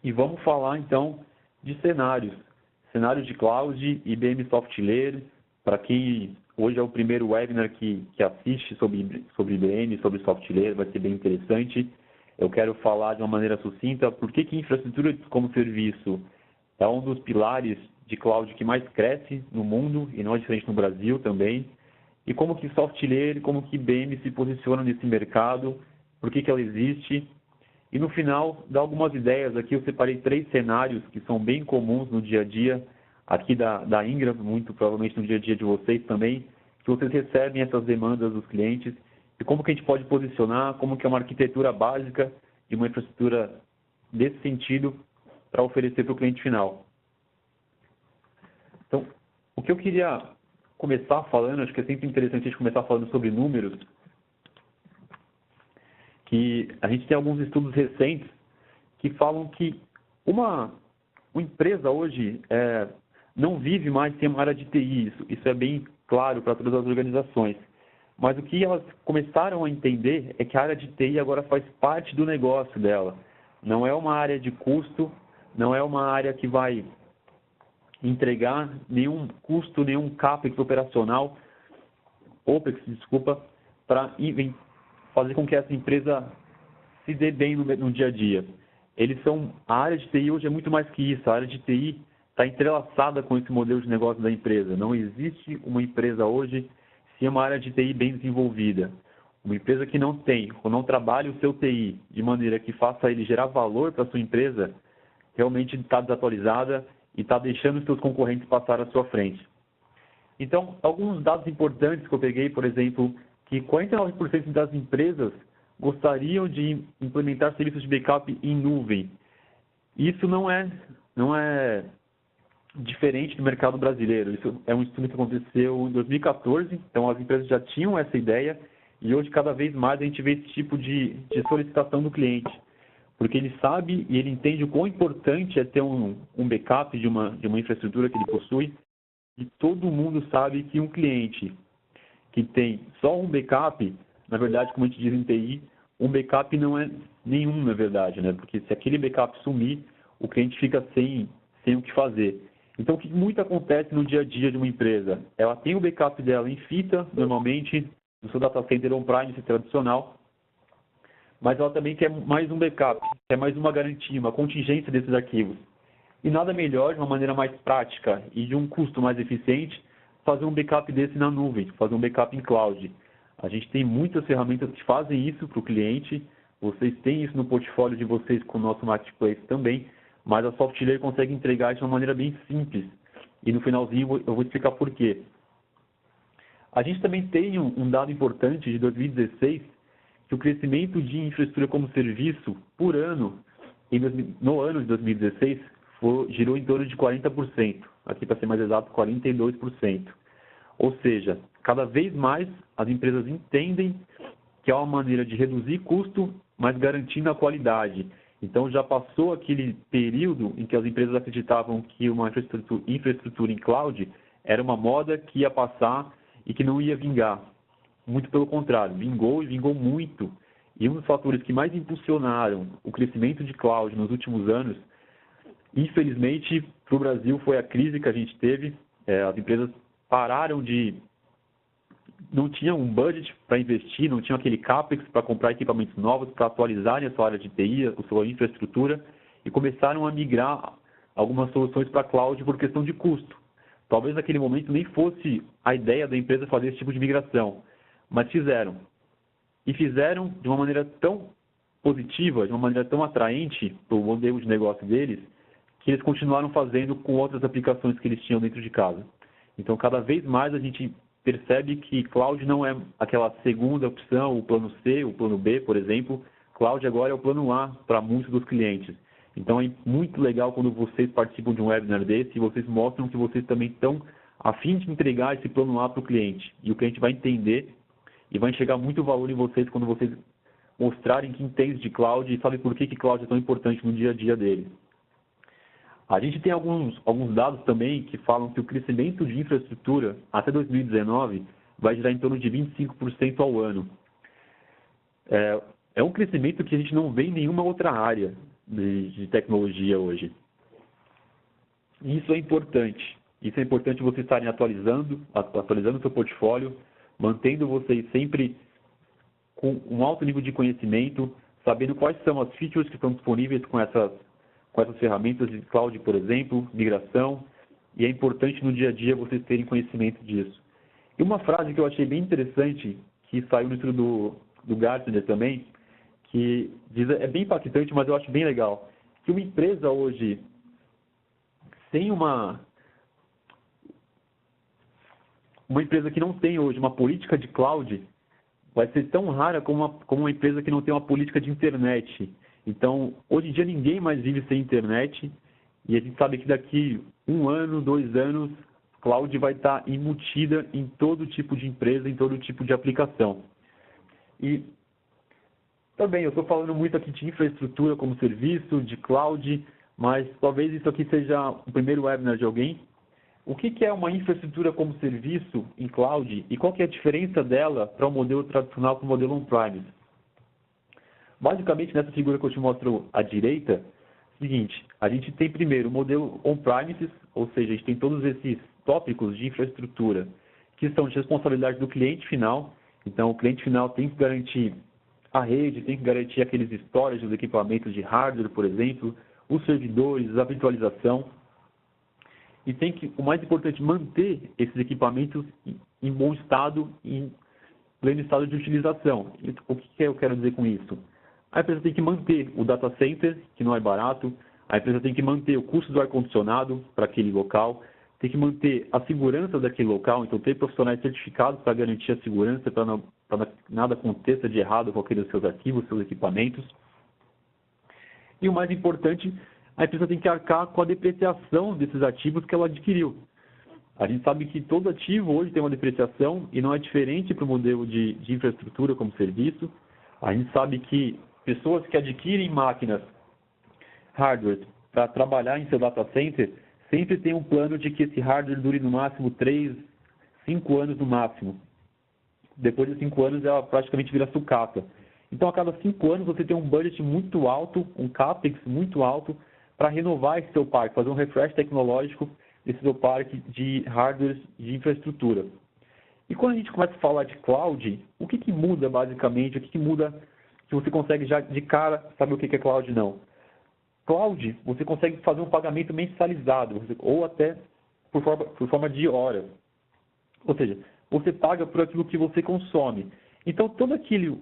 E vamos falar, então, de cenários. Cenários de cloud, IBM Softlayer. Para quem hoje é o primeiro webinar que assiste sobre IBM, sobre Softlayer, vai ser bem interessante. Eu quero falar de uma maneira sucinta por que infraestrutura como serviço é um dos pilares de cloud que mais cresce no mundo, e não é diferente no Brasil também. E como que Softlayer, como que IBM se posiciona nesse mercado, por que ela existe. E no final, dar algumas ideias aqui. Eu separei 3 cenários que são bem comuns no dia a dia, aqui da Ingram, muito provavelmente no dia a dia de vocês também, que vocês recebem essas demandas dos clientes, e como que a gente pode posicionar, como que é uma arquitetura básica de uma infraestrutura desse sentido para oferecer para o cliente final. Então, o que eu queria começar falando, acho que é sempre interessante a gente começar falando sobre números, que a gente tem alguns estudos recentes que falam que uma empresa hoje não vive mais sem uma área de TI, isso é bem claro para todas as organizações. Mas o que elas começaram a entender é que a área de TI agora faz parte do negócio dela. Não é uma área de custo, não é uma área que vai entregar nenhum custo, nenhum CAPEX operacional, OPEX, desculpa, para fazer com que essa empresa se dê bem no dia a dia. A área de TI hoje é muito mais que isso. A área de TI está entrelaçada com esse modelo de negócio da empresa. Não existe uma empresa hoje sem uma área de TI bem desenvolvida. Uma empresa que não tem ou não trabalha o seu TI de maneira que faça ele gerar valor para a sua empresa, realmente está desatualizada e está deixando os seus concorrentes passar à sua frente. Então, alguns dados importantes que eu peguei, por exemplo, que 49% das empresas gostariam de implementar serviços de backup em nuvem. Isso não é diferente do mercado brasileiro. Isso é um estudo que aconteceu em 2014, então as empresas já tinham essa ideia e hoje cada vez mais a gente vê esse tipo de solicitação do cliente, porque ele sabe e ele entende o quão importante é ter um backup de uma infraestrutura que ele possui, e todo mundo sabe que um cliente que tem só um backup, na verdade, como a gente diz em TI, um backup não é nenhum, na verdade, né? Porque se aquele backup sumir, o cliente fica sem o que fazer. Então, o que muito acontece no dia a dia de uma empresa? Ela tem o backup dela em fita, normalmente, no seu data center on-premise tradicional, mas ela também quer mais um backup, quer mais uma garantia, uma contingência desses arquivos. E nada melhor, de uma maneira mais prática e de um custo mais eficiente, fazer um backup desse na nuvem, fazer um backup em cloud. A gente tem muitas ferramentas que fazem isso para o cliente, vocês têm isso no portfólio de vocês com o nosso Marketplace também, mas a Softlayer consegue entregar de uma maneira bem simples. E no finalzinho eu vou explicar por quê. A gente também tem um dado importante de 2016, que o crescimento de infraestrutura como serviço por ano, no ano de 2016, girou em torno de 40%. Aqui, para ser mais exato, 42%. Ou seja, cada vez mais as empresas entendem que é uma maneira de reduzir custo, mas garantindo a qualidade. Então, já passou aquele período em que as empresas acreditavam que uma infraestrutura em cloud era uma moda que ia passar e que não ia vingar. Muito pelo contrário, vingou e vingou muito. E um dos fatores que mais impulsionaram o crescimento de cloud nos últimos anos, infelizmente, para o Brasil, foi a crise que a gente teve. As empresas pararam não tinham um budget para investir, não tinham aquele CAPEX para comprar equipamentos novos, para atualizarem a sua área de TI, a sua infraestrutura, e começaram a migrar algumas soluções para cloud por questão de custo. Talvez naquele momento nem fosse a ideia da empresa fazer esse tipo de migração, mas fizeram. E fizeram de uma maneira tão positiva, de uma maneira tão atraente para o modelo de negócio deles, que eles continuaram fazendo com outras aplicações que eles tinham dentro de casa. Então, cada vez mais a gente percebe que cloud não é aquela segunda opção, o plano C, o plano B, por exemplo. Cloud agora é o plano A para muitos dos clientes. Então, é muito legal quando vocês participam de um webinar desse e vocês mostram que vocês também estão a fim de entregar esse plano A para o cliente. E o cliente vai entender e vai enxergar muito valor em vocês quando vocês mostrarem que entendem de cloud e sabem por que cloud é tão importante no dia a dia dele. A gente tem alguns dados também que falam que o crescimento de infraestrutura até 2019 vai girar em torno de 25% ao ano. É um crescimento que a gente não vê em nenhuma outra área. de tecnologia hoje. Isso é importante. Isso é importante vocês estarem atualizando o seu portfólio, mantendo vocês sempre com um alto nível de conhecimento, sabendo quais são as features que estão disponíveis com essas ferramentas de cloud, por exemplo, migração, e é importante no dia a dia vocês terem conhecimento disso. E uma frase que eu achei bem interessante, que saiu no estudo do Gartner também, que diz, é bem impactante, mas eu acho bem legal, que uma empresa hoje, sem uma empresa que não tem hoje uma política de cloud, vai ser tão rara como uma empresa que não tem uma política de internet. Então, hoje em dia ninguém mais vive sem internet, e a gente sabe que daqui 1 ano, 2 anos, cloud vai estar embutida em todo tipo de empresa, em todo tipo de aplicação. E também, eu estou falando muito aqui de infraestrutura como serviço, de cloud, mas talvez isso aqui seja o primeiro webinar de alguém. O que é uma infraestrutura como serviço em cloud e qual que é a diferença dela para o modelo tradicional para o modelo on-premise? Basicamente, nessa figura que eu te mostro à direita, é o seguinte, a gente tem primeiro o modelo on-premises, ou seja, a gente tem todos esses tópicos de infraestrutura que são de responsabilidade do cliente final. Então, o cliente final tem que garantir a rede, tem que garantir aqueles storage dos equipamentos de hardware, por exemplo, os servidores, a virtualização. E tem que, o mais importante, manter esses equipamentos em bom estado, em pleno estado de utilização. E o que eu quero dizer com isso? A empresa tem que manter o data center, que não é barato, a empresa tem que manter o custo do ar-condicionado para aquele local, tem que manter a segurança daquele local, então ter profissionais certificados para garantir a segurança, para nada aconteça de errado com aqueles seus arquivos, seus equipamentos. E o mais importante, a empresa tem que arcar com a depreciação desses ativos que ela adquiriu. A gente sabe que todo ativo hoje tem uma depreciação e não é diferente para o modelo de infraestrutura como serviço. A gente sabe que pessoas que adquirem máquinas, hardware, para trabalhar em seu data center, sempre tem um plano de que esse hardware dure no máximo 3, 5 anos no máximo. Depois de 5 anos, ela praticamente vira sucata. Então, a cada 5 anos, você tem um budget muito alto, um CAPEX muito alto, para renovar esse seu parque, fazer um refresh tecnológico desse seu parque de hardware de infraestrutura. E quando a gente começa a falar de cloud, o que muda basicamente? O que muda que você consegue já de cara saber o que é cloud? Não. Cloud, você consegue fazer um pagamento mensalizado, ou até por forma de hora. Ou seja, você paga por aquilo que você consome. Então, todo aquilo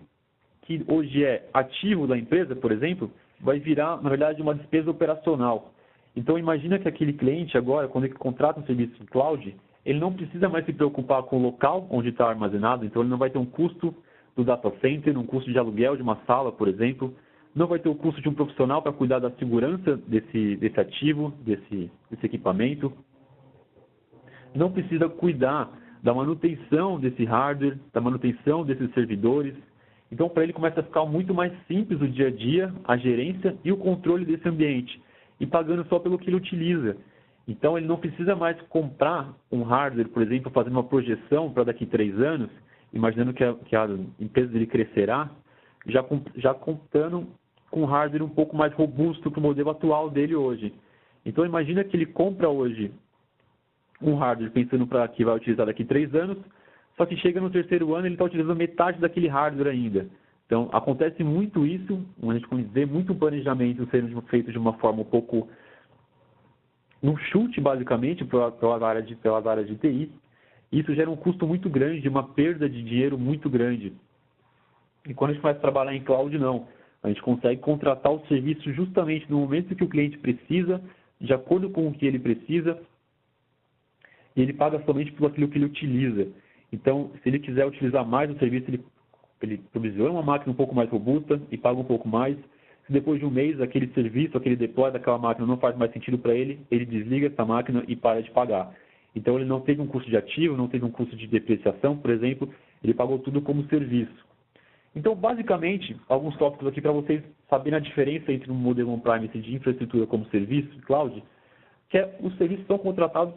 que hoje é ativo da empresa, por exemplo, vai virar, na verdade, uma despesa operacional. Então, imagina que aquele cliente agora, quando ele contrata um serviço de cloud, ele não precisa mais se preocupar com o local onde está armazenado, então ele não vai ter um custo do data center, um custo de aluguel de uma sala, por exemplo, não vai ter o custo de um profissional para cuidar da segurança desse ativo, desse equipamento, não precisa cuidar da manutenção desse hardware, da manutenção desses servidores. Então, para ele começa a ficar muito mais simples o dia a dia, a gerência e o controle desse ambiente, e pagando só pelo que ele utiliza. Então, ele não precisa mais comprar um hardware, por exemplo, fazendo uma projeção para daqui 3 anos, imaginando que a empresa dele crescerá, já contando com um hardware um pouco mais robusto para o modelo atual dele hoje. Então, imagina que ele compra hoje um hardware pensando para que vai utilizar daqui 3 anos, só que chega no 3º ano ele está utilizando metade daquele hardware ainda. Então, acontece muito isso, a gente vê muito planejamento sendo feito de uma forma um pouco, num chute basicamente, pelas áreas de TI. Isso gera um custo muito grande, uma perda de dinheiro muito grande. E quando a gente começa a trabalhar em cloud, não. A gente consegue contratar o serviço justamente no momento que o cliente precisa, de acordo com o que ele precisa, e ele paga somente por aquilo que ele utiliza. Então, se ele quiser utilizar mais o serviço, ele provisiona uma máquina um pouco mais robusta e paga um pouco mais. Se depois de um mês aquele serviço, aquele deploy daquela máquina não faz mais sentido para ele, ele desliga essa máquina e para de pagar. Então, ele não teve um custo de ativo, não teve um custo de depreciação, por exemplo, ele pagou tudo como serviço. Então, basicamente, alguns tópicos aqui para vocês saberem a diferença entre um modelo on-premise de infraestrutura como serviço, cloud, que é os serviços são contratados,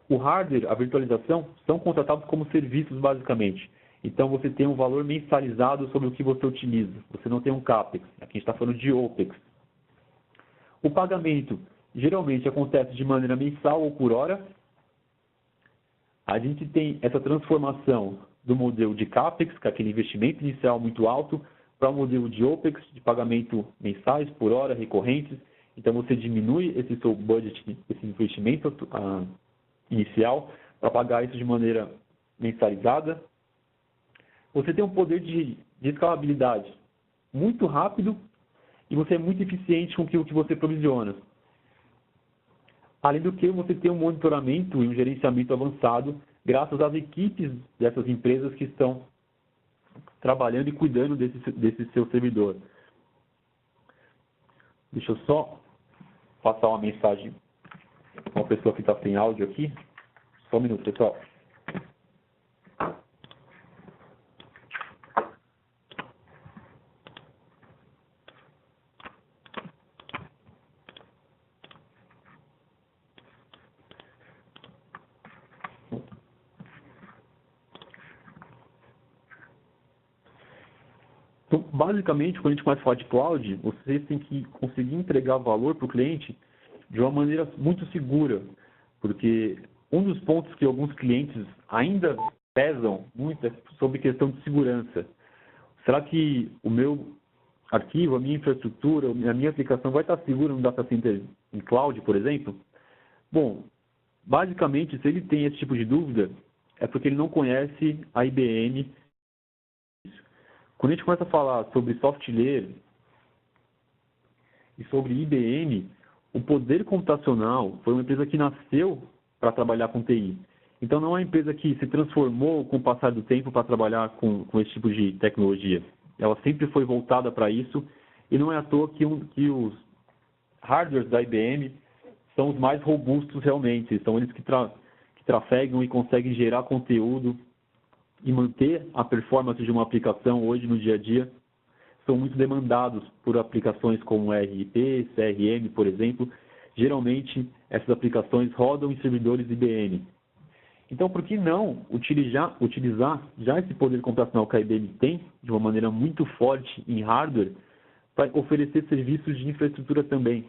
o hardware, a virtualização, são contratados como serviços, basicamente. Então, você tem um valor mensalizado sobre o que você utiliza. Você não tem um CAPEX. Aqui a gente está falando de OPEX. O pagamento geralmente acontece de maneira mensal ou por hora. A gente tem essa transformação do modelo de CAPEX, que é aquele investimento inicial muito alto, para o modelo de OPEX, de pagamento mensais, por hora, recorrentes. Então, você diminui esse seu budget, esse investimento inicial, para pagar isso de maneira mensalizada. Você tem um poder de escalabilidade muito rápido e você é muito eficiente com aquilo que você provisiona. Além do que, você tem um monitoramento e um gerenciamento avançado graças às equipes dessas empresas que estão trabalhando e cuidando desse seu servidor. Deixa eu só passar uma mensagem para uma pessoa que está sem áudio aqui. Só um minuto, pessoal. Então, basicamente, quando a gente começa a falar de cloud, vocês têm que conseguir entregar valor para o cliente de uma maneira muito segura, porque um dos pontos que alguns clientes ainda pesam muito é sobre questão de segurança. Será que o meu arquivo, a minha infraestrutura, a minha aplicação vai estar segura no data center em cloud, por exemplo? Bom, basicamente, se ele tem esse tipo de dúvida, é porque ele não conhece a IBM. Quando a gente começa a falar sobre SoftLayer e sobre IBM, o Poder Computacional foi uma empresa que nasceu para trabalhar com TI. Então, não é uma empresa que se transformou com o passar do tempo para trabalhar com esse tipo de tecnologia. Ela sempre foi voltada para isso e não é à toa que os hardwares da IBM são os mais robustos realmente. São eles que trafegam e conseguem gerar conteúdo e manter a performance de uma aplicação hoje no dia a dia. São muito demandados por aplicações como RP, CRM, por exemplo. Geralmente, essas aplicações rodam em servidores IBM. Então, por que não utilizar já esse poder computacional que a IBM tem, de uma maneira muito forte em hardware, para oferecer serviços de infraestrutura também?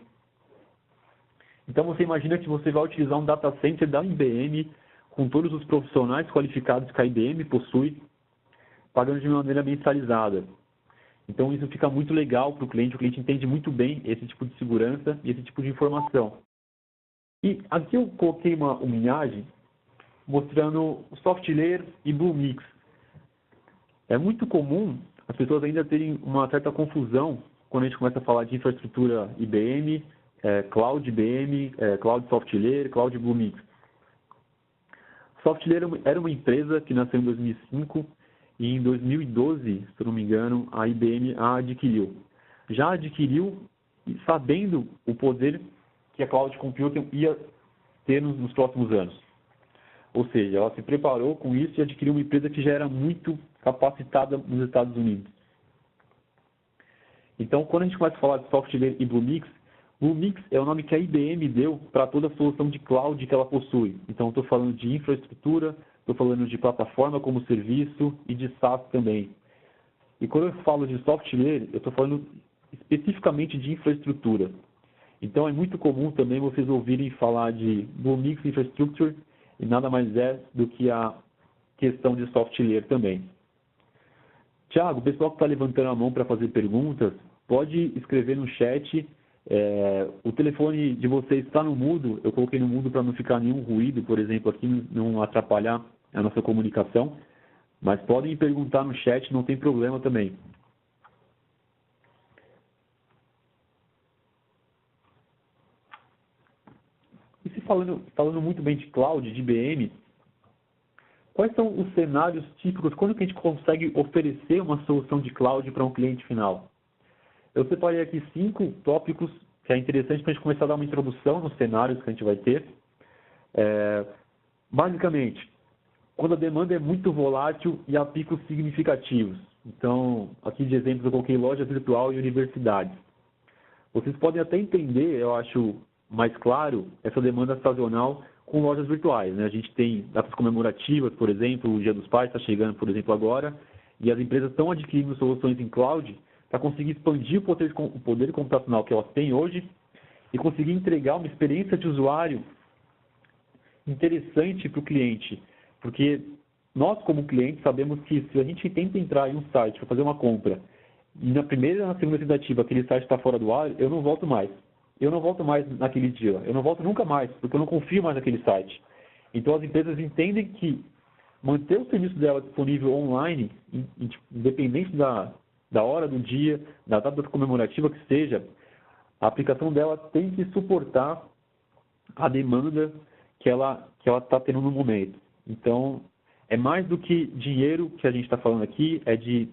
Então, você imagina que você vai utilizar um data center da IBM com todos os profissionais qualificados que a IBM possui, pagando de maneira mensalizada. Então, isso fica muito legal para o cliente entende muito bem esse tipo de segurança e esse tipo de informação. E aqui eu coloquei uma imagem mostrando o SoftLayer e Bluemix. É muito comum as pessoas ainda terem uma certa confusão quando a gente começa a falar de infraestrutura IBM, Cloud IBM, Cloud SoftLayer, Cloud Bluemix. SoftLayer era uma empresa que nasceu em 2005 e em 2012, se não me engano, a IBM a adquiriu. Já adquiriu sabendo o poder que a Cloud Computing ia ter nos próximos anos. Ou seja, ela se preparou com isso e adquiriu uma empresa que já era muito capacitada nos Estados Unidos. Então, quando a gente começa a falar de SoftLayer e Bluemix, Bluemix é o nome que a IBM deu para toda a solução de cloud que ela possui. Então, estou falando de infraestrutura, estou falando de plataforma como serviço e de SaaS também. E quando eu falo de SoftLayer, eu estou falando especificamente de infraestrutura. Então, é muito comum também vocês ouvirem falar de Bluemix Infrastructure e nada mais é do que a questão de SoftLayer também. Tiago, o pessoal que está levantando a mão para fazer perguntas, pode escrever no chat. O telefone de vocês está no mudo, eu coloquei no mudo para não ficar nenhum ruído, por exemplo, aqui não atrapalhar a nossa comunicação, mas podem perguntar no chat, não tem problema também. E se falando muito bem de cloud, de IBM, quais são os cenários típicos, quando que a gente consegue oferecer uma solução de cloud para um cliente final? Eu separei aqui 5 tópicos que é interessante para a gente começar a dar uma introdução nos cenários que a gente vai ter. Basicamente, quando a demanda é muito volátil e há picos significativos. Então, aqui de exemplos eu coloquei loja virtual e universidades. Vocês podem até entender, eu acho mais claro, essa demanda sazonal com lojas virtuais, né? A gente tem datas comemorativas, por exemplo, o Dia dos Pais está chegando, por exemplo, agora, e as empresas estão adquirindo soluções em cloud para conseguir expandir o poder computacional que elas têm hoje e conseguir entregar uma experiência de usuário interessante para o cliente. Porque nós, como cliente, sabemos que se a gente tenta entrar em um site para fazer uma compra e na primeira e na segunda tentativa aquele site está fora do ar, eu não volto mais. Eu não volto mais naquele dia. Eu não volto nunca mais, porque eu não confio mais naquele site. Então, as empresas entendem que manter o serviço dela disponível online, independente da hora do dia, da data comemorativa que seja, a aplicação dela tem que suportar a demanda que ela está tendo no momento. Então, é mais do que dinheiro que a gente está falando aqui, é de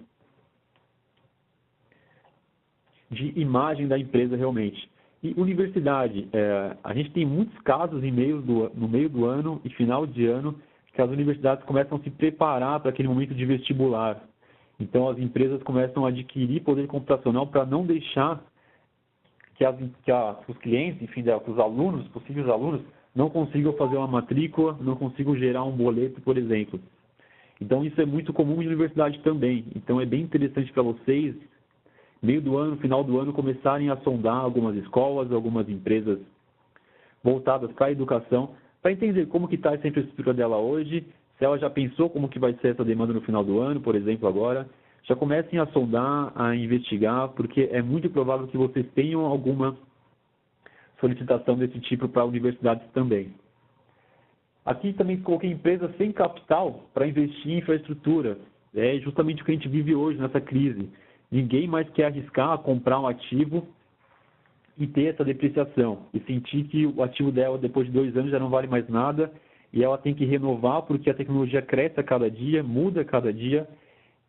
imagem da empresa realmente. E universidade, a gente tem muitos casos no meio do ano e final de ano que as universidades começam a se preparar para aquele momento de vestibular. Então, as empresas começam a adquirir poder computacional para não deixar que os clientes, enfim, que os alunos, possíveis alunos, não consigam fazer uma matrícula, não consigam gerar um boleto, por exemplo. Então, isso é muito comum em universidade também. Então, é bem interessante para vocês, meio do ano, final do ano, começarem a sondar algumas escolas, algumas empresas voltadas para a educação, para entender como que está essa infraestrutura dela hoje, se ela já pensou como que vai ser essa demanda no final do ano, por exemplo, agora. Já comecem a sondar, a investigar, porque é muito provável que vocês tenham alguma solicitação desse tipo para universidades também. Aqui também coloquei empresas sem capital para investir em infraestrutura. É justamente o que a gente vive hoje nessa crise. Ninguém mais quer arriscar a comprar um ativo e ter essa depreciação. E sentir que o ativo dela, depois de 2 anos, já não vale mais nada e ela tem que renovar porque a tecnologia cresce a cada dia, muda a cada dia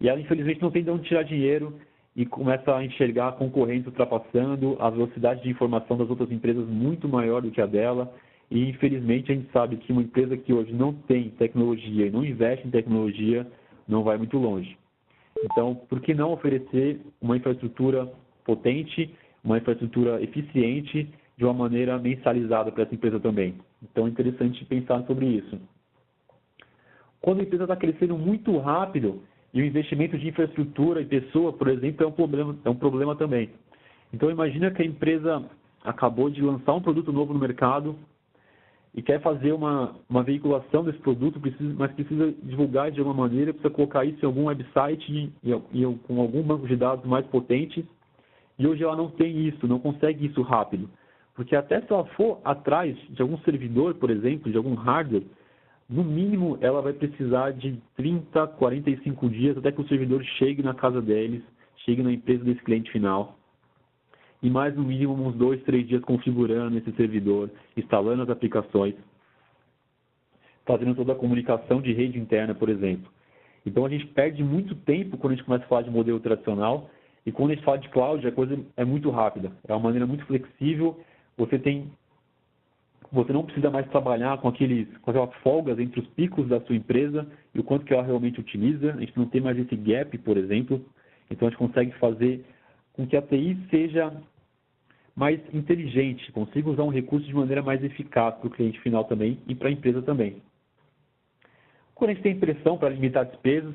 e ela, infelizmente, não tem de onde tirar dinheiro e começa a enxergar concorrentes ultrapassando a velocidade de informação das outras empresas muito maior do que a dela. E, infelizmente, a gente sabe que uma empresa que hoje não tem tecnologia e não investe em tecnologia não vai muito longe. Então, por que não oferecer uma infraestrutura potente, uma infraestrutura eficiente, de uma maneira mensalizada para essa empresa também? Então, é interessante pensar sobre isso. Quando a empresa está crescendo muito rápido, e o investimento de infraestrutura e pessoa, por exemplo, é um problema também. Então, imagina que a empresa acabou de lançar um produto novo no mercado e quer fazer uma veiculação desse produto, mas precisa divulgar de alguma maneira, precisa colocar isso em algum website e com algum banco de dados mais potente. E hoje ela não tem isso, não consegue isso rápido. Porque até se ela for atrás de algum servidor, por exemplo, de algum hardware, no mínimo, ela vai precisar de 30, 45 dias até que o servidor chegue na casa deles, chegue na empresa desse cliente final. E mais no mínimo uns 2, 3 dias configurando esse servidor, instalando as aplicações, fazendo toda a comunicação de rede interna, por exemplo. Então, a gente perde muito tempo quando a gente começa a falar de modelo tradicional e quando a gente fala de cloud, a coisa é muito rápida. É uma maneira muito flexível, você não precisa mais trabalhar com aquelas folgas entre os picos da sua empresa e o quanto que ela realmente utiliza. A gente não tem mais esse gap, por exemplo. Então, a gente consegue fazer com que a TI seja mais inteligente, consiga usar um recurso de maneira mais eficaz para o cliente final também e para a empresa também. Quando a gente tem pressão para limitar despesas,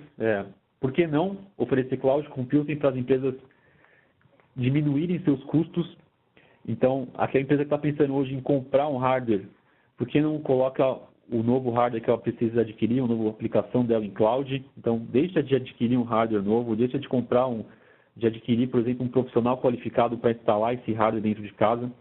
por que não oferecer cloud computing para as empresas diminuírem seus custos? Então, aquela empresa que está pensando hoje em comprar um hardware, por que não coloca o novo hardware que ela precisa adquirir, uma nova aplicação dela em cloud? Então, deixa de adquirir um hardware novo, deixa de adquirir, por exemplo, um profissional qualificado para instalar esse hardware dentro de casa.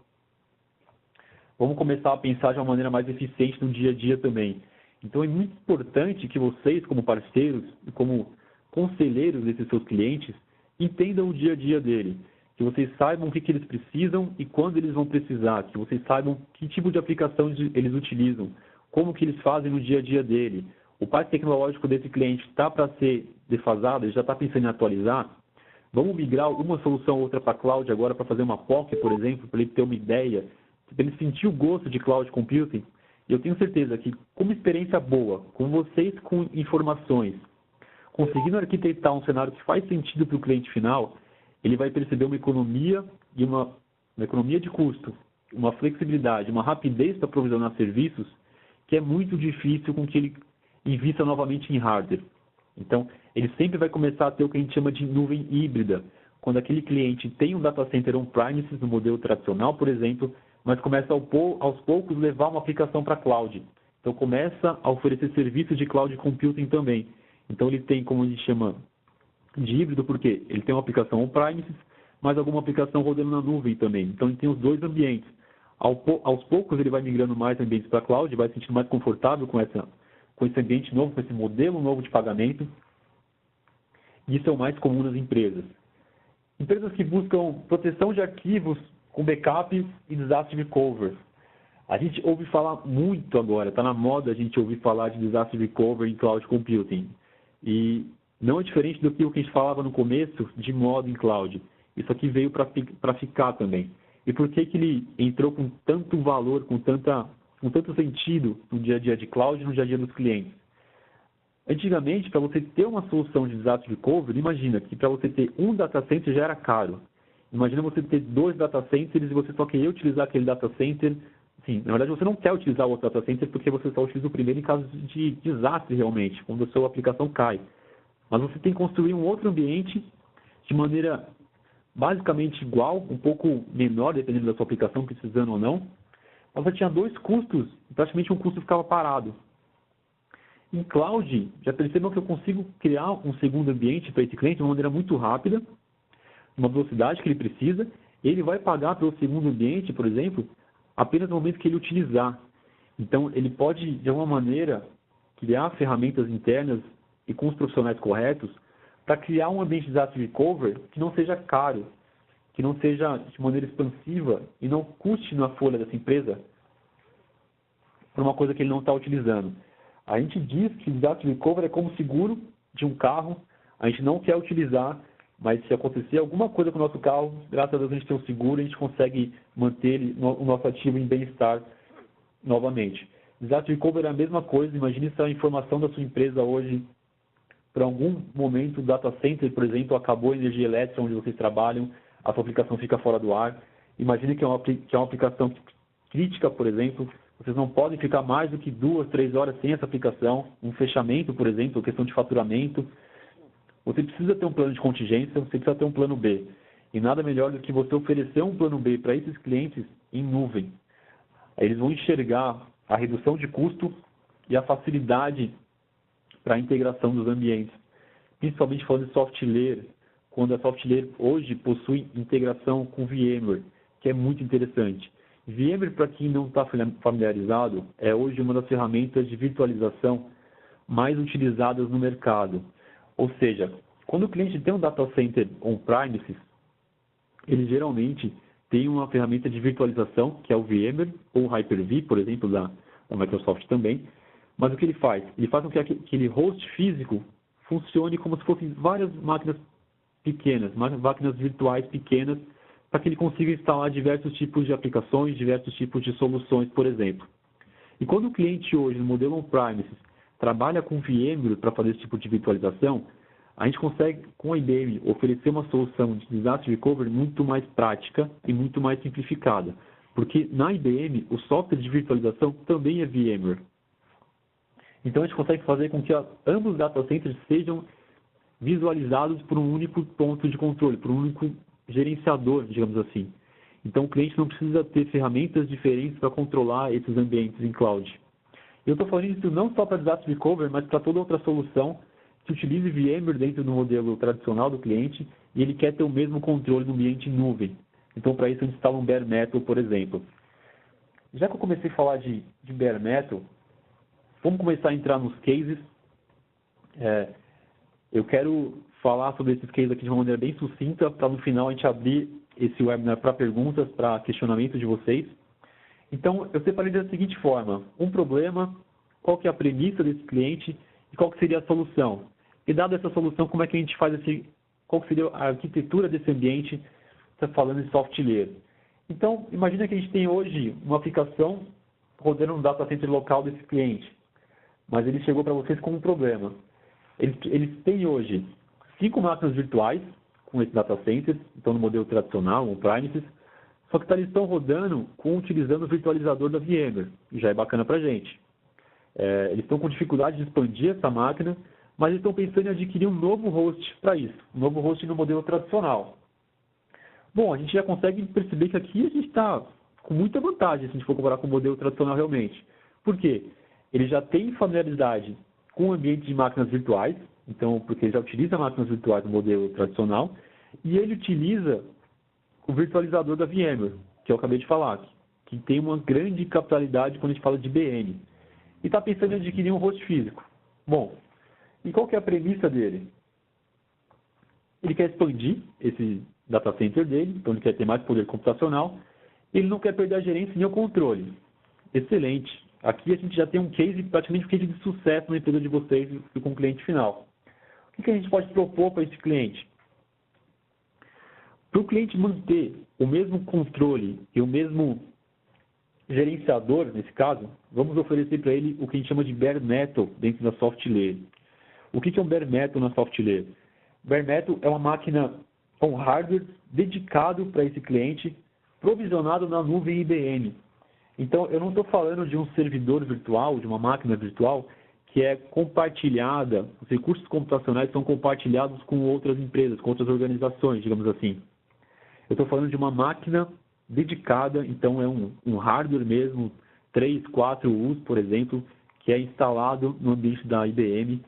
Vamos começar a pensar de uma maneira mais eficiente no dia a dia também. Então, é muito importante que vocês, como parceiros e como conselheiros desses seus clientes, entendam o dia a dia dele. Que vocês saibam o que eles precisam e quando eles vão precisar, que vocês saibam que tipo de aplicação eles utilizam, como que eles fazem no dia a dia dele. O parque tecnológico desse cliente está para ser defasado, ele já está pensando em atualizar. Vamos migrar uma solução ou outra para cloud agora para fazer uma POC, por exemplo, para ele ter uma ideia, para ele sentir o gosto de cloud computing. E eu tenho certeza que, com uma experiência boa, com vocês com informações, conseguindo arquitetar um cenário que faz sentido para o cliente final, ele vai perceber uma economia e uma economia de custo, uma flexibilidade, uma rapidez para provisionar serviços que é muito difícil com que ele invista novamente em hardware. Então, ele sempre vai começar a ter o que a gente chama de nuvem híbrida. Quando aquele cliente tem um data center on-premises no modelo tradicional, por exemplo, mas começa aos poucos levar uma aplicação para cloud. Então começa a oferecer serviços de cloud computing também. Então ele tem, como a gente chama, de híbrido, porque ele tem uma aplicação on-premises, mas alguma aplicação rodando na nuvem também. Então ele tem os dois ambientes. Aos poucos ele vai migrando mais ambientes para cloud, vai se sentindo mais confortável com esse ambiente novo, com esse modelo novo de pagamento. Isso é o mais comum nas empresas. Empresas que buscam proteção de arquivos com backup e disaster recovery. A gente ouve falar muito agora, está na moda a gente ouvir falar de disaster recovery em cloud computing. E não é diferente do que a gente falava no começo de moda em cloud. Isso aqui veio para ficar também. E por que ele entrou com tanto valor, com tanto sentido no dia a dia de cloud e no dia a dia dos clientes? Antigamente, para você ter uma solução de disaster recovery, imagina que para você ter um data center já era caro. Imagina você ter 2 data centers e você só querer utilizar aquele data center. Sim, na verdade, você não quer utilizar o outro data center porque você só utiliza o primeiro em caso de desastre realmente, quando a sua aplicação cai. Mas você tem que construir um outro ambiente de maneira basicamente igual, um pouco menor, dependendo da sua aplicação, precisando ou não. Mas você tinha 2 custos, praticamente um custo ficava parado. Em cloud, já percebam que eu consigo criar um segundo ambiente para esse cliente de uma maneira muito rápida, uma velocidade que ele precisa. Ele vai pagar pelo segundo ambiente, por exemplo, apenas no momento que ele utilizar. Então, ele pode, de alguma maneira, criar ferramentas internas e com os profissionais corretos para criar um ambiente de disaster recovery que não seja caro, que não seja de maneira expansiva e não custe na folha dessa empresa por uma coisa que ele não está utilizando. A gente diz que o disaster recovery é como seguro de um carro, a gente não quer utilizar, mas se acontecer alguma coisa com o nosso carro, graças a Deus a gente tem um seguro, a gente consegue manter o nosso ativo em bem-estar novamente. Disaster recovery é a mesma coisa, imagine se a informação da sua empresa hoje, por algum momento, o data center, por exemplo, acabou a energia elétrica onde vocês trabalham, a sua aplicação fica fora do ar. Imagine que é uma aplicação crítica, por exemplo, vocês não podem ficar mais do que 2, 3 horas sem essa aplicação, um fechamento, por exemplo, questão de faturamento. Você precisa ter um plano de contingência, você precisa ter um plano B. E nada melhor do que você oferecer um plano B para esses clientes em nuvem. Aí eles vão enxergar a redução de custo e a facilidade para a integração dos ambientes. Principalmente falando de soft layer, quando a soft layer hoje possui integração com VMware, que é muito interessante. VMware, para quem não está familiarizado, é hoje uma das ferramentas de virtualização mais utilizadas no mercado. Ou seja, quando o cliente tem um data center on-premises, ele geralmente tem uma ferramenta de virtualização, que é o VMware, ou o Hyper-V, por exemplo, da Microsoft também. Mas o que ele faz? Ele faz com que aquele host físico funcione como se fossem várias máquinas pequenas, máquinas virtuais pequenas, para que ele consiga instalar diversos tipos de aplicações, diversos tipos de soluções, por exemplo. E quando o cliente hoje, no modelo on-premises, trabalha com VMware para fazer esse tipo de virtualização, a gente consegue, com a IBM, oferecer uma solução de disaster recovery muito mais prática e muito mais simplificada. Porque na IBM, o software de virtualização também é VMware. Então a gente consegue fazer com que ambos os data centers sejam visualizados por um único ponto de controle, por um único gerenciador, digamos assim. Então o cliente não precisa ter ferramentas diferentes para controlar esses ambientes em cloud. Eu estou falando isso não só para disaster recovery, mas para toda outra solução que utilize VMware dentro do modelo tradicional do cliente e ele quer ter o mesmo controle no ambiente em nuvem. Então, para isso, a gente instala um bare metal, por exemplo. Já que eu comecei a falar de bare metal, vamos começar a entrar nos cases. Eu quero falar sobre esses cases aqui de uma maneira bem sucinta, para no final a gente abrir esse webinar para perguntas, para questionamento de vocês. Então, eu separei da seguinte forma: um problema, qual que é a premissa desse cliente e qual que seria a solução. E dada essa solução, como é que a gente faz qual que seria a arquitetura desse ambiente, está falando em soft layer. Então, imagina que a gente tem hoje uma aplicação rodando no data center local desse cliente, mas ele chegou para vocês com um problema. Eles têm hoje 5 máquinas virtuais com esse data center, então no modelo tradicional, on-premises, só que eles estão rodando utilizando o virtualizador da VMware, e já é bacana para a gente. Eles estão com dificuldade de expandir essa máquina, mas eles estão pensando em adquirir um novo host para isso, um novo host no modelo tradicional. Bom, a gente já consegue perceber que aqui a gente está com muita vantagem se a gente for comparar com o modelo tradicional realmente. Por quê? Ele já tem familiaridade com o ambiente de máquinas virtuais, então, porque ele já utiliza máquinas virtuais no modelo tradicional, e ele utiliza o virtualizador da VMware, que eu acabei de falar, que tem uma grande capitalidade quando a gente fala de IBM. E está pensando em adquirir um host físico. Bom, e qual que é a premissa dele? Ele quer expandir esse data center dele, então ele quer ter mais poder computacional, ele não quer perder a gerência nem o controle. Excelente. Aqui a gente já tem um case, praticamente um case de sucesso na empresa de vocês e com o cliente final. O que a gente pode propor para esse cliente? Para o cliente manter o mesmo controle e o mesmo gerenciador, nesse caso, vamos oferecer para ele o que a gente chama de bare metal dentro da soft layer. O que é um bare metal na soft layer? Bare metal é uma máquina com hardware dedicado para esse cliente, provisionado na nuvem IBM. Então, eu não estou falando de um servidor virtual, de uma máquina virtual, que é compartilhada, os recursos computacionais são compartilhados com outras empresas, com outras organizações, digamos assim. Eu estou falando de uma máquina dedicada, então é um hardware mesmo, 3, 4 U's, por exemplo, que é instalado no ambiente da IBM.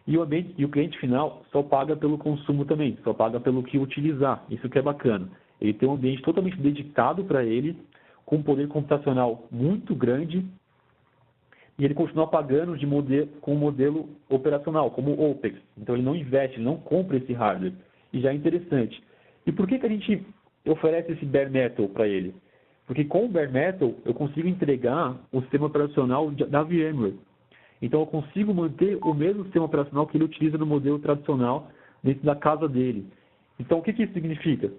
E o cliente final só paga pelo consumo também, só paga pelo que utilizar. Isso que é bacana. Ele tem um ambiente totalmente dedicado para ele, com um poder computacional muito grande, e ele continua pagando com o modelo operacional, como o OPEX. Então ele não investe, ele não compra esse hardware. E já é interessante. E por que a gente oferece esse bare metal para ele? Porque com o bare metal eu consigo entregar o sistema operacional da VMware. Então eu consigo manter o mesmo sistema operacional que ele utiliza no modelo tradicional dentro da casa dele. Então o que isso significa?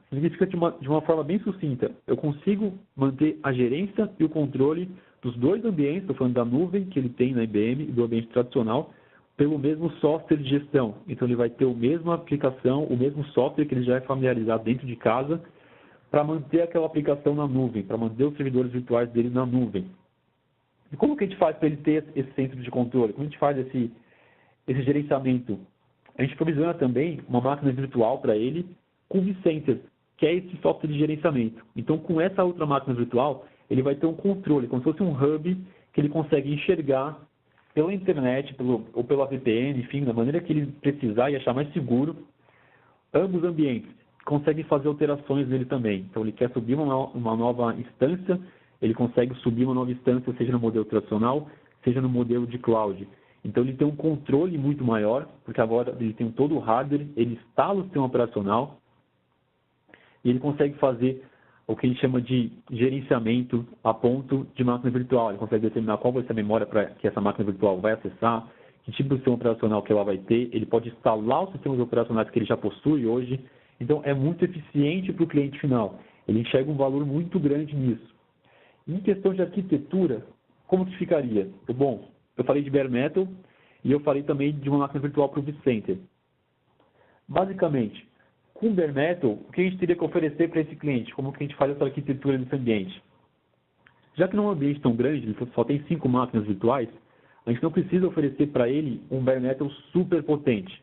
Significa de uma forma bem sucinta, eu consigo manter a gerência e o controle dos dois ambientes, estou falando da nuvem que ele tem na IBM e do ambiente tradicional, pelo mesmo software de gestão. Então ele vai ter a mesma aplicação, o mesmo software que ele já é familiarizado dentro de casa, para manter aquela aplicação na nuvem, para manter os servidores virtuais dele na nuvem. E como que a gente faz para ele ter esse centro de controle? Como a gente faz esse gerenciamento? A gente provisiona também uma máquina virtual para ele com o vCenter, que é esse software de gerenciamento. Então, com essa outra máquina virtual, ele vai ter um controle, como se fosse um hub que ele consegue enxergar pela internet ou pela VPN, enfim, da maneira que ele precisar e achar mais seguro, ambos ambientes. Consegue fazer alterações nele também. Então, ele quer subir uma nova instância, ele consegue subir uma nova instância, seja no modelo tradicional, seja no modelo de cloud. Então, ele tem um controle muito maior, porque agora ele tem todo o hardware, ele instala o sistema operacional e ele consegue fazer o que a gente chama de gerenciamento a ponto de máquina virtual. Ele consegue determinar qual vai ser a memória para que essa máquina virtual vai acessar, que tipo de sistema operacional que ela vai ter. Ele pode instalar os sistemas operacionais que ele já possui hoje. Então, é muito eficiente para o cliente final. Ele enxerga um valor muito grande nisso. Em questão de arquitetura, como que ficaria? Bom, eu falei de bare metal e eu falei também de uma máquina virtual para o vCenter. Basicamente, com bare metal, o que a gente teria que oferecer para esse cliente? Como que a gente faz essa arquitetura nesse ambiente? Já que não é um ambiente tão grande, ele só tem 5 máquinas virtuais, a gente não precisa oferecer para ele um bare metal super potente.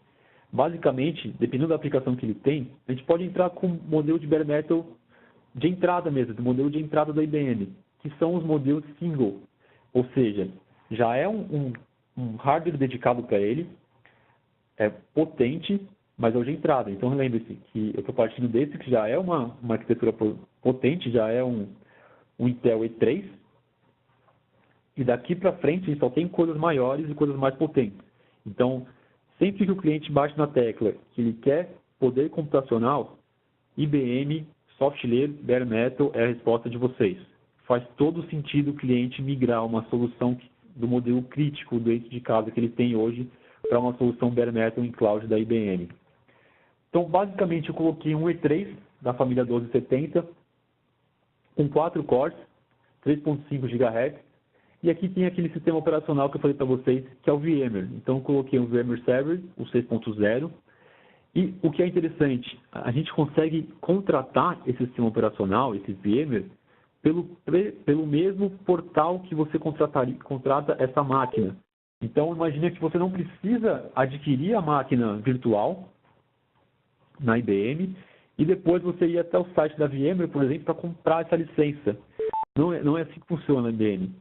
Basicamente, dependendo da aplicação que ele tem, a gente pode entrar com um modelo de bare metal de entrada mesmo, do modelo de entrada da IBM, que são os modelos single. Ou seja, já é um hardware dedicado para ele, é potente, mas é o de entrada. Então, lembre-se que eu estou partindo desse, que já é uma arquitetura potente, já é um Intel E3, e daqui para frente a gente só tem coisas maiores e coisas mais potentes. Então, sempre que o cliente bate na tecla que ele quer poder computacional, IBM, SoftLayer, Bare Metal é a resposta de vocês. Faz todo sentido o cliente migrar uma solução do modelo crítico dentro de casa que ele tem hoje para uma solução Bare Metal em cloud da IBM. Então, basicamente, eu coloquei um E3 da família 1270 com 4 cores, 3.5 GHz, e aqui tem aquele sistema operacional que eu falei para vocês, que é o VMware. Então, eu coloquei um VMware Server, o 6.0, e o que é interessante, a gente consegue contratar esse sistema operacional, esse VMware, pelo mesmo portal que você contrata essa máquina. Então, imagine que você não precisa adquirir a máquina virtual na IBM e depois você ir até o site da VMware, por exemplo, para comprar essa licença. Não é assim que funciona a IBM.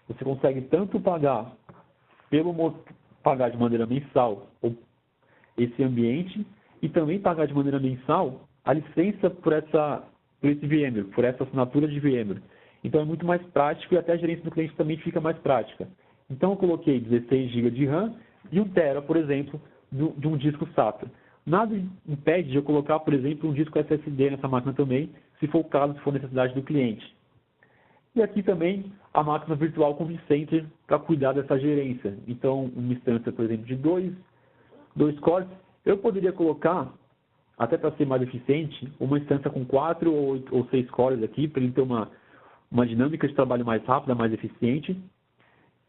Você consegue tanto pagar pagar de maneira mensal esse ambiente e também pagar de maneira mensal a licença por esse VMware, por essa assinatura de VMware. Então é muito mais prático e até a gerência do cliente também fica mais prática. Então eu coloquei 16 GB de RAM e 1 TB, por exemplo, de um disco SATA. Nada impede de eu colocar, por exemplo, um disco SSD nessa máquina também, se for o caso, se for necessidade do cliente. E aqui também a máquina virtual com vCenter para cuidar dessa gerência. Então, uma instância, por exemplo, de dois cores. Eu poderia colocar, até para ser mais eficiente, uma instância com 4 ou 6 cores aqui, para ele ter uma dinâmica de trabalho mais rápida, mais eficiente.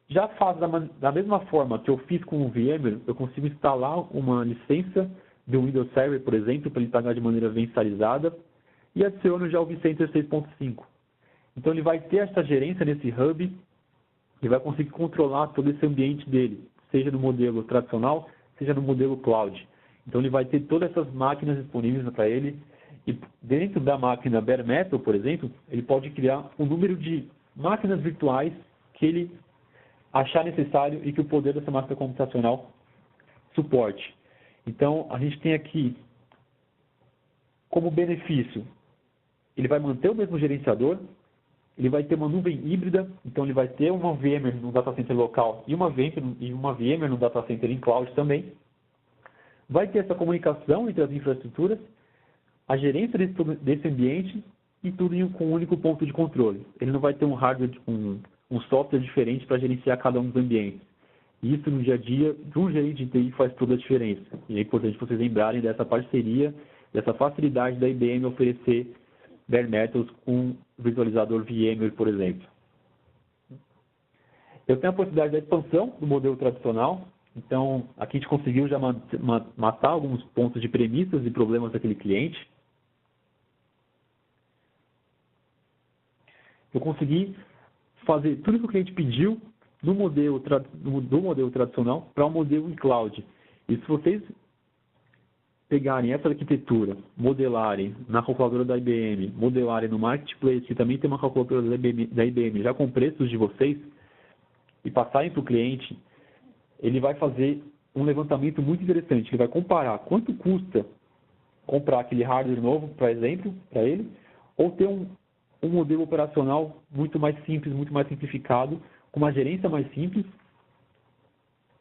Já faz da mesma forma que eu fiz com o VMware, eu consigo instalar uma licença do Windows Server, por exemplo, para ele pagar de maneira mensalizada, e adiciono já o vCenter 6.5. Então ele vai ter essa gerência nesse hub e vai conseguir controlar todo esse ambiente dele, seja no modelo tradicional, seja no modelo cloud. Então ele vai ter todas essas máquinas disponíveis para ele e dentro da máquina Bare Metal, por exemplo, ele pode criar um número de máquinas virtuais que ele achar necessário e que o poder dessa máquina computacional suporte. Então a gente tem aqui como benefício, ele vai manter o mesmo gerenciador, ele vai ter uma nuvem híbrida, então ele vai ter uma VMware no data center local e uma VMware no data center em cloud também. Vai ter essa comunicação entre as infraestruturas, a gerência desse ambiente e tudo com um único ponto de controle. Ele não vai ter um hardware, um software diferente para gerenciar cada um dos ambientes. Isso no dia a dia, de um gerente de TI faz toda a diferença. E é importante vocês lembrarem dessa parceria, dessa facilidade da IBM oferecer Bare Metals com visualizador VMware, por exemplo. Eu tenho a possibilidade da expansão do modelo tradicional. Então, aqui a gente conseguiu já matar alguns pontos de premissas e problemas daquele cliente. Eu consegui fazer tudo que o cliente pediu do modelo tradicional para o modelo em cloud. E se vocês pegarem essa arquitetura, modelarem na calculadora da IBM, modelarem no Marketplace, que também tem uma calculadora da IBM já com preços de vocês, e passarem para o cliente, ele vai fazer um levantamento muito interessante. Ele vai comparar quanto custa comprar aquele hardware novo, por exemplo, para ele, ou ter um modelo operacional muito mais simples, muito mais simplificado, com uma gerência mais simples,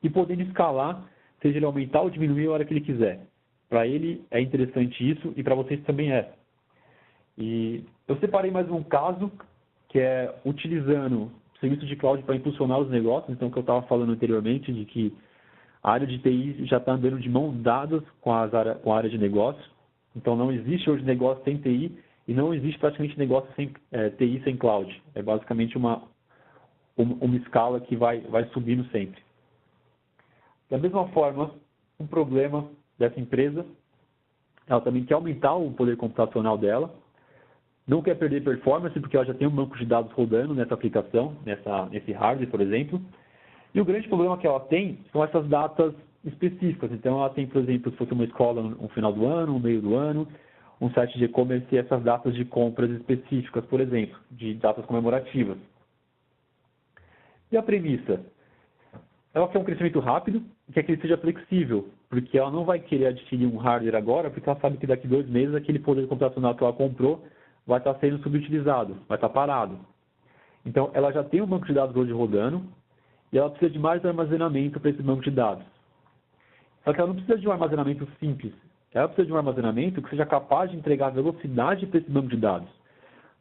e podendo escalar, seja ele aumentar ou diminuir a hora que ele quiser. Para ele é interessante isso e para vocês também é. E eu separei mais um caso, que é utilizando serviço de cloud para impulsionar os negócios. Então, o que eu estava falando anteriormente, de que a área de TI já está andando de mãos dadas com a área de negócio. Então, não existe hoje negócio sem TI e não existe praticamente negócio sem TI sem cloud. É basicamente uma escala que vai subindo sempre. Da mesma forma, um problema dessa empresa, ela também quer aumentar o poder computacional dela, não quer perder performance, porque ela já tem um banco de dados rodando nessa aplicação, nesse hardware, por exemplo. E o grande problema que ela tem são essas datas específicas. Então, ela tem, por exemplo, se fosse uma escola no final do ano, no meio do ano, um site de e-commerce e essas datas de compras específicas, por exemplo, de datas comemorativas. E a premissa? Ela quer um crescimento rápido e quer que ele seja flexível, porque ela não vai querer adquirir um hardware agora, porque ela sabe que daqui 2 meses aquele poder computacional que ela comprou vai estar sendo subutilizado, vai estar parado. Então, ela já tem um banco de dados hoje rodando e ela precisa de mais armazenamento para esse banco de dados. Só que ela não precisa de um armazenamento simples. Ela precisa de um armazenamento que seja capaz de entregar velocidade para esse banco de dados.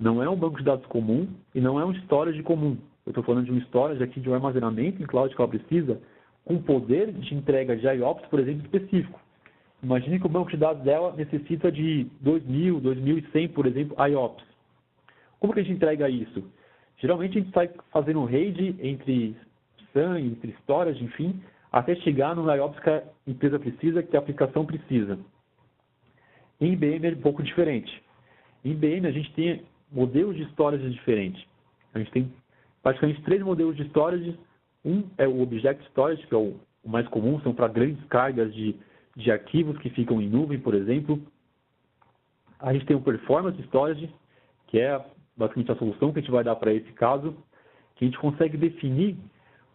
Não é um banco de dados comum e não é um storage comum. Eu estou falando de um storage aqui, de um armazenamento em cloud que ela precisa, com poder de entrega de IOPS, por exemplo, específico. Imagine que o banco de dados dela necessita de 2.000, 2.100, por exemplo, IOPS. Como que a gente entrega isso? Geralmente a gente sai fazendo um RAID entre SAN, entre storage, enfim, até chegar no IOPS que a empresa precisa, que a aplicação precisa. Em IBM é um pouco diferente. Em IBM a gente tem modelos de storage diferentes. A gente tem praticamente 3 modelos de storage. Um é o Object Storage, que é o mais comum, são para grandes cargas de arquivos que ficam em nuvem, por exemplo. A gente tem o Performance Storage, que é basicamente a solução que a gente vai dar para esse caso, que a gente consegue definir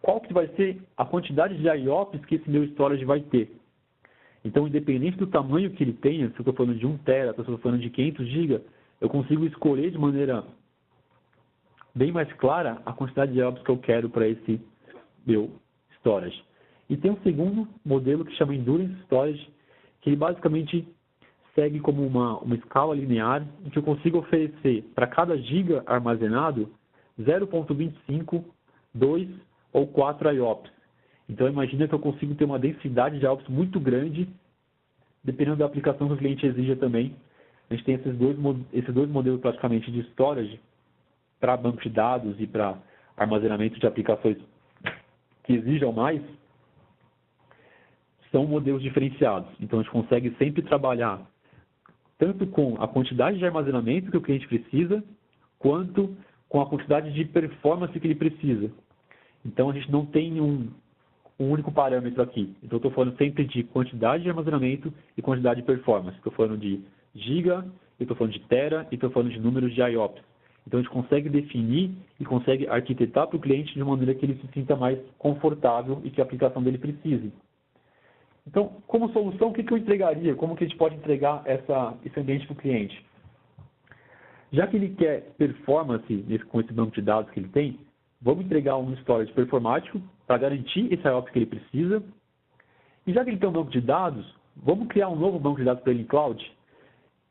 qual que vai ser a quantidade de IOPS que esse meu storage vai ter. Então, independente do tamanho que ele tenha, se eu estou falando de 1 TB, se eu estou falando de 500 GB, eu consigo escolher de maneira bem mais clara a quantidade de IOPS que eu quero para esse meu storage. E tem um segundo modelo que chama Endurance Storage, que ele basicamente segue como uma escala linear, em que eu consigo oferecer para cada giga armazenado 0,25, 2 ou 4 IOPS. Então, imagina que eu consigo ter uma densidade de IOPS muito grande, dependendo da aplicação que o cliente exija também. A gente tem esses dois modelos praticamente de storage para banco de dados e para armazenamento de aplicações que exijam mais, são modelos diferenciados. Então, a gente consegue sempre trabalhar tanto com a quantidade de armazenamento que o cliente precisa, quanto com a quantidade de performance que ele precisa. Então, a gente não tem um único parâmetro aqui. Então, eu estou falando sempre de quantidade de armazenamento e quantidade de performance. Estou falando de giga, estou falando de tera e estou falando de números de IOPS. Então, a gente consegue definir e consegue arquitetar para o cliente de maneira que ele se sinta mais confortável e que a aplicação dele precise. Então, como solução, o que eu entregaria? Como que a gente pode entregar esse ambiente para o cliente? Já que ele quer performance com esse banco de dados que ele tem, vamos entregar um storage performático para garantir esse IOPS que ele precisa. E já que ele tem um banco de dados, vamos criar um novo banco de dados para ele em cloud?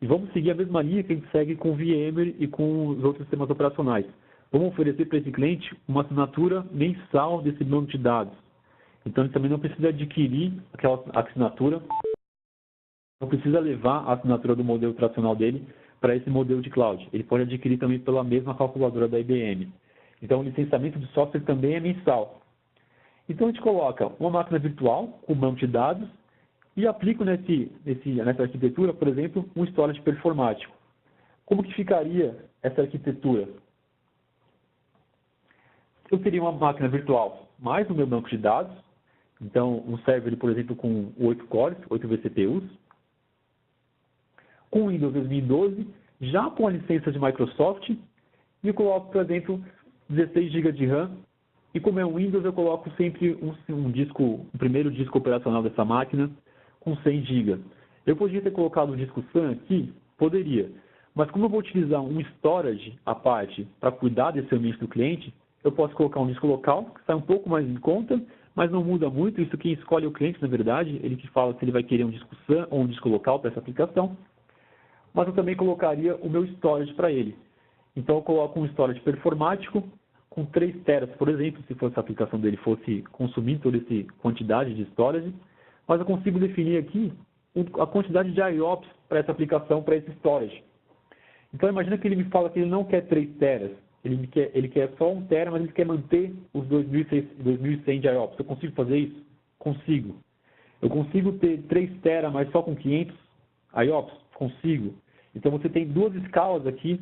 E vamos seguir a mesma linha que a gente segue com o VMware e com os outros sistemas operacionais. Vamos oferecer para esse cliente uma assinatura mensal desse banco de dados. Então, ele também não precisa adquirir aquela assinatura, não precisa levar a assinatura do modelo tradicional dele para esse modelo de cloud. Ele pode adquirir também pela mesma calculadora da IBM. Então, o licenciamento de software também é mensal. Então, a gente coloca uma máquina virtual com banco de dados e aplico nessa arquitetura, por exemplo, um storage performático. Como que ficaria essa arquitetura? Eu teria uma máquina virtual mais o meu banco de dados. Então, um server, por exemplo, com 8 cores, 8 vCPUs. Com o Windows 2012, já com a licença de Microsoft, e eu coloco, por exemplo, 16 GB de RAM. E como é um Windows, eu coloco sempre um primeiro disco operacional dessa máquina com 100 GB. Eu poderia ter colocado um disco SAN aqui? Poderia. Mas como eu vou utilizar um storage à parte para cuidar desse ambiente do cliente, eu posso colocar um disco local, que sai um pouco mais em conta, mas não muda muito. Isso quem escolhe é o cliente, na verdade. Ele que fala se ele vai querer um disco SAN ou um disco local para essa aplicação. Mas eu também colocaria o meu storage para ele. Então, eu coloco um storage performático com 3 teras, por exemplo, se fosse a aplicação dele fosse consumir toda essa quantidade de storage. Mas eu consigo definir aqui a quantidade de IOPS para essa aplicação, para esse storage. Então, imagina que ele me fala que ele não quer 3 teras. Ele quer só 1 tera, mas ele quer manter os 2.100 de IOPS. Eu consigo fazer isso? Consigo. Eu consigo ter 3 tera, mas só com 500 IOPS? Consigo. Então, você tem duas escalas aqui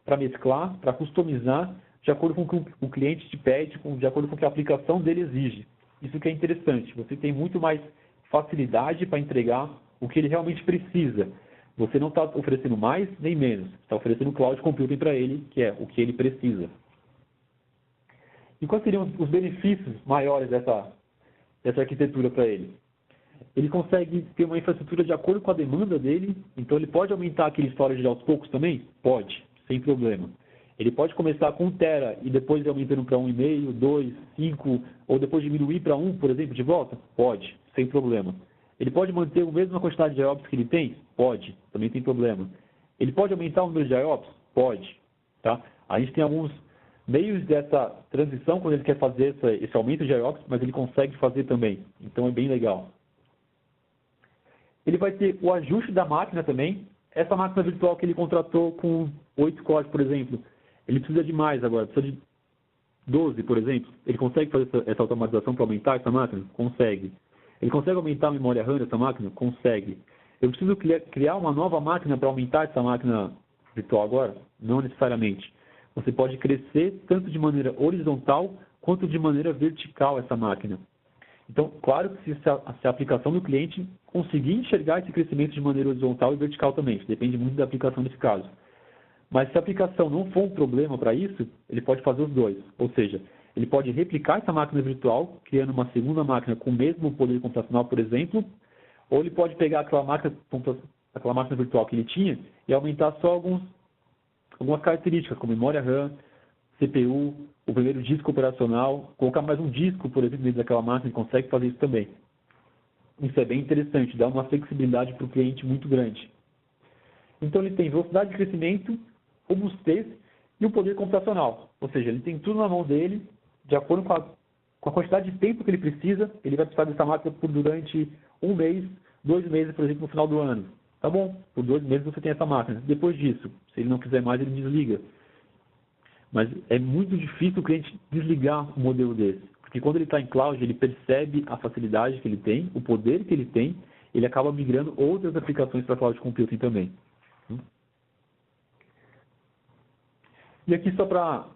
para mesclar, para customizar, de acordo com o que o cliente te pede, de acordo com o que a aplicação dele exige. Isso que é interessante. Você tem muito mais facilidade para entregar o que ele realmente precisa. Você não está oferecendo mais nem menos. Está oferecendo cloud computing para ele, que é o que ele precisa. E quais seriam os benefícios maiores dessa arquitetura para ele? Ele consegue ter uma infraestrutura de acordo com a demanda dele. Então, ele pode aumentar aquele storage aos poucos também? Pode, sem problema. Ele pode começar com 1 tera e depois ir aumentando para 1,5, 2, 5, ou depois diminuir para 1, por exemplo, de volta? Pode, sem problema. Ele pode manter a mesma quantidade de IOPS que ele tem? Pode, também tem problema. Ele pode aumentar o número de IOPS? Pode. Tá? A gente tem alguns meios dessa transição quando ele quer fazer esse aumento de IOPS, mas ele consegue fazer também. Então, é bem legal. Ele vai ter o ajuste da máquina também. Essa máquina virtual que ele contratou com 8 cores, por exemplo, ele precisa de mais agora, precisa de 12, por exemplo. Ele consegue fazer essa automatização para aumentar essa máquina? Consegue. Ele consegue aumentar a memória RAM dessa máquina? Consegue. Eu preciso criar uma nova máquina para aumentar essa máquina virtual agora? Não necessariamente. Você pode crescer tanto de maneira horizontal quanto de maneira vertical essa máquina. Então, claro que se a aplicação do cliente conseguir enxergar esse crescimento de maneira horizontal e vertical também, isso depende muito da aplicação nesse caso. Mas se a aplicação não for um problema para isso, ele pode fazer os dois. Ou seja, ele pode replicar essa máquina virtual, criando uma segunda máquina com o mesmo poder computacional, por exemplo, ou ele pode pegar aquela máquina virtual que ele tinha e aumentar só algumas características, como memória RAM, CPU, o primeiro disco operacional, colocar mais um disco, por exemplo, dentro daquela máquina, ele consegue fazer isso também. Isso é bem interessante, dá uma flexibilidade para o cliente muito grande. Então, ele tem velocidade de crescimento, robustez e o poder computacional. Ou seja, ele tem tudo na mão dele, de acordo com a quantidade de tempo que ele precisa, ele vai precisar dessa máquina durante 1 mês, 2 meses, por exemplo, no final do ano. Tá bom, por 2 meses você tem essa máquina. Depois disso, se ele não quiser mais, ele desliga. Mas é muito difícil o cliente desligar um modelo desse. Porque quando ele está em cloud, ele percebe a facilidade que ele tem, o poder que ele tem, ele acaba migrando outras aplicações para cloud computing também. E aqui só para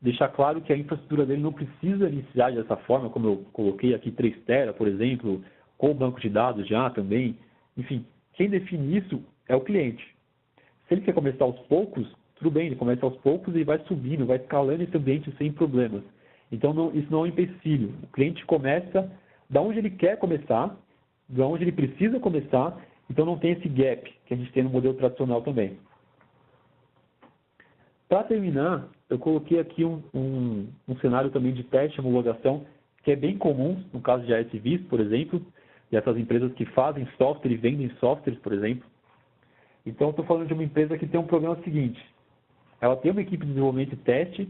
deixar claro que a infraestrutura dele não precisa iniciar dessa forma, como eu coloquei aqui 3 tera, por exemplo, com o banco de dados já também. Enfim, quem define isso é o cliente. Se ele quer começar aos poucos, tudo bem, ele começa aos poucos e vai subindo, vai escalando esse ambiente sem problemas. Então, isso não é um empecilho. O cliente começa da onde ele quer começar, da onde ele precisa começar, então não tem esse gap que a gente tem no modelo tradicional também. Para terminar, eu coloquei aqui um cenário também de teste e homologação, que é bem comum, no caso de ASVs, por exemplo, e essas empresas que fazem software e vendem softwares, por exemplo. Então, estou falando de uma empresa que tem um problema seguinte. Ela tem uma equipe de desenvolvimento e teste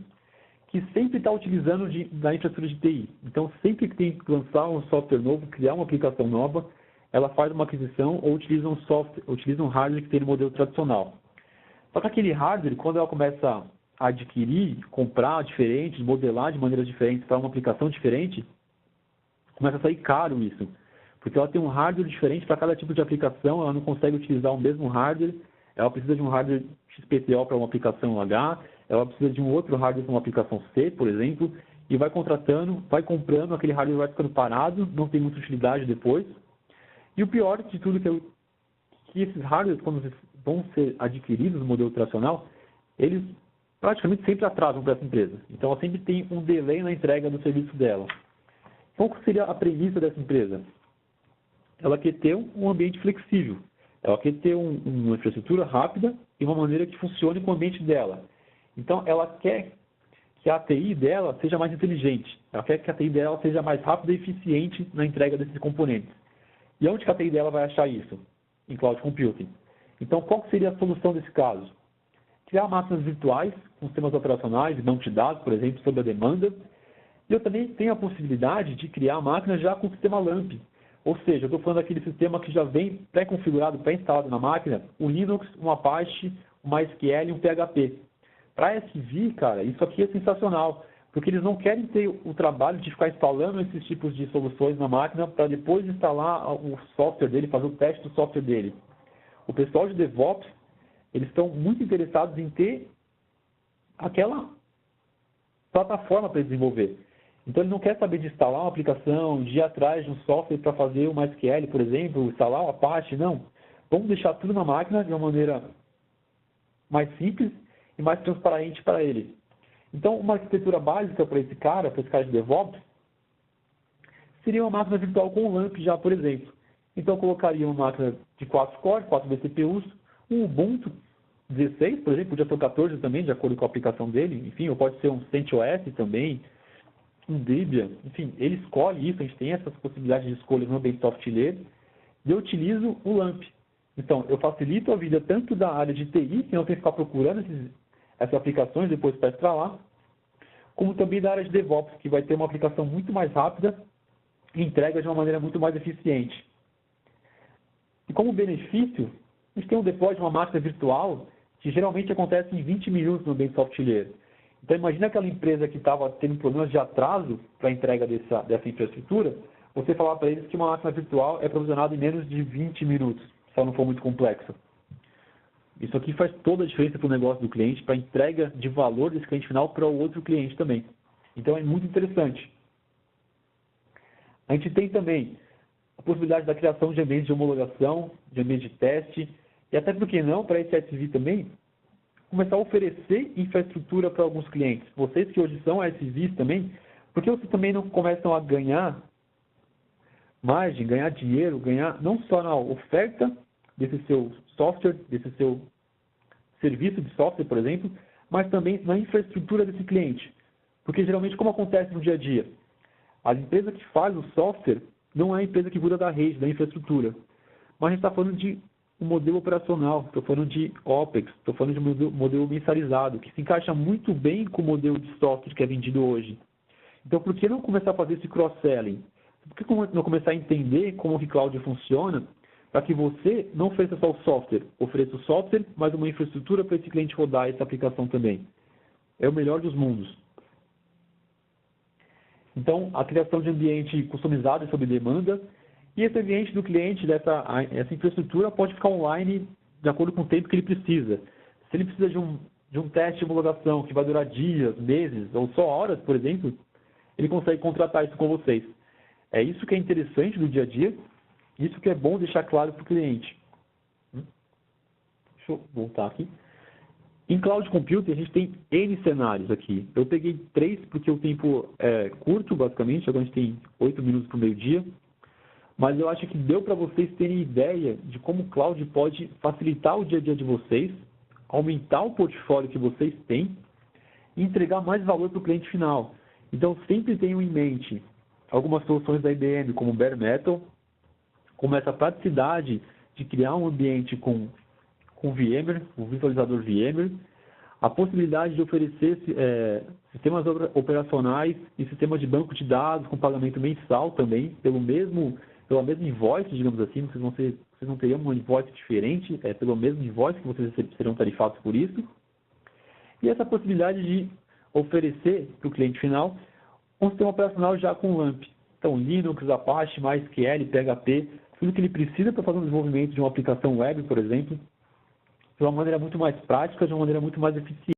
que sempre está utilizando da infraestrutura de TI. Então, sempre que tem que lançar um software novo, criar uma aplicação nova, ela faz uma aquisição ou utiliza um hardware que tem no modelo tradicional. Só que aquele hardware, quando ela começa a adquirir, comprar diferente, modelar de maneiras diferentes para uma aplicação diferente, começa a sair caro isso. Porque ela tem um hardware diferente para cada tipo de aplicação, ela não consegue utilizar o mesmo hardware, ela precisa de um hardware XPTO para uma aplicação H, ela precisa de um outro hardware para uma aplicação C, por exemplo, e vai contratando, vai comprando, aquele hardware vai ficando parado, não tem muita utilidade depois. E o pior de tudo é que esses hardwares, quando vão ser adquiridos no modelo tradicional, eles praticamente sempre atrasam para essa empresa. Então, ela sempre tem um delay na entrega do serviço dela. Qual seria a premissa dessa empresa? Ela quer ter um ambiente flexível. Ela quer ter uma infraestrutura rápida e uma maneira que funcione com o ambiente dela. Então, ela quer que a ATI dela seja mais inteligente. Ela quer que a ATI dela seja mais rápida e eficiente na entrega desses componentes. E onde que a ATI dela vai achar isso? Em Cloud Computing. Então, qual seria a solução desse caso? Criar máquinas virtuais com sistemas operacionais e banco de dados, por exemplo, sob a demanda. E eu também tenho a possibilidade de criar máquinas já com sistema LAMP. Ou seja, eu estou falando daquele sistema que já vem pré-configurado, pré-instalado na máquina, um Linux, um Apache, um MySQL e um PHP. Para SV, cara, isso aqui é sensacional, porque eles não querem ter o trabalho de ficar instalando esses tipos de soluções na máquina para depois instalar o software dele, fazer o teste do software dele. O pessoal de DevOps, eles estão muito interessados em ter aquela plataforma para desenvolver. Então, ele não quer saber de instalar uma aplicação, de ir atrás de um software para fazer o MySQL, por exemplo, instalar o Apache, não. Vamos deixar tudo na máquina de uma maneira mais simples e mais transparente para ele. Então, uma arquitetura básica para esse cara de DevOps, seria uma máquina virtual com LAMP já, por exemplo. Então, eu colocaria uma máquina de 4 cores, 4 vCPUs, um Ubuntu 16, por exemplo, podia ser o 14 também, de acordo com a aplicação dele, enfim, ou pode ser um CentOS também, um Debian, enfim, ele escolhe isso, a gente tem essas possibilidades de escolha no ambiente software, e eu utilizo o LAMP. Então, eu facilito a vida tanto da área de TI, que não tem que ficar procurando essas aplicações depois para instalar, como também da área de DevOps, que vai ter uma aplicação muito mais rápida e entrega de uma maneira muito mais eficiente. E como benefício, a gente tem um deploy de uma máquina virtual que geralmente acontece em 20 minutos no ambiente software. Então, imagina aquela empresa que estava tendo problemas de atraso para a entrega dessa infraestrutura, você falar para eles que uma máquina virtual é provisionada em menos de 20 minutos, se ela não for muito complexa. Isso aqui faz toda a diferença para o negócio do cliente, para a entrega de valor desse cliente final para o outro cliente também. Então, é muito interessante. A gente tem também a possibilidade da criação de ambientes de homologação, de ambientes de teste, e até, por que não, para esse SV também, começar a oferecer infraestrutura para alguns clientes. Vocês que hoje são SVs também, por que vocês também não começam a ganhar margem, ganhar dinheiro, ganhar não só na oferta desse seu software, desse seu serviço de software, por exemplo, mas também na infraestrutura desse cliente? Porque geralmente, como acontece no dia a dia, a empresa que faz o software não é a empresa que cuida da rede, da infraestrutura. Mas a gente está falando de um modelo operacional, estou falando de OPEX, estou falando de um modelo mensalizado, que se encaixa muito bem com o modelo de software que é vendido hoje. Então, por que não começar a fazer esse cross-selling? Por que não começar a entender como o Cloud funciona, para que você não ofereça só o software, ofereça o software, mas uma infraestrutura para esse cliente rodar essa aplicação também? É o melhor dos mundos. Então, a criação de ambiente customizado e sob demanda, e esse ambiente do cliente, essa infraestrutura, pode ficar online de acordo com o tempo que ele precisa. Se ele precisa de um teste de homologação que vai durar dias, meses, ou só horas, por exemplo, ele consegue contratar isso com vocês. É isso que é interessante no dia a dia, isso que é bom deixar claro para o cliente. Deixa eu voltar aqui. Em Cloud Computing, a gente tem N cenários aqui. Eu peguei 3 porque o tempo é curto, basicamente. Agora a gente tem 8 minutos para o meio-dia. Mas eu acho que deu para vocês terem ideia de como o Cloud pode facilitar o dia a dia de vocês, aumentar o portfólio que vocês têm e entregar mais valor para o cliente final. Então, sempre tenham em mente algumas soluções da IBM, como o Bare Metal, como essa praticidade de criar um ambiente com VMware, o visualizador VMware, a possibilidade de oferecer sistemas operacionais e sistemas de banco de dados com pagamento mensal também, pela mesma invoice, digamos assim, vocês não teriam uma invoice diferente, pelo mesmo invoice que vocês serão tarifados por isso. E essa possibilidade de oferecer para o cliente final um sistema operacional já com LAMP. Então, Linux, Apache, MySQL, PHP, tudo que ele precisa para fazer o desenvolvimento de uma aplicação web, por exemplo, de uma maneira muito mais prática, de uma maneira muito mais eficiente.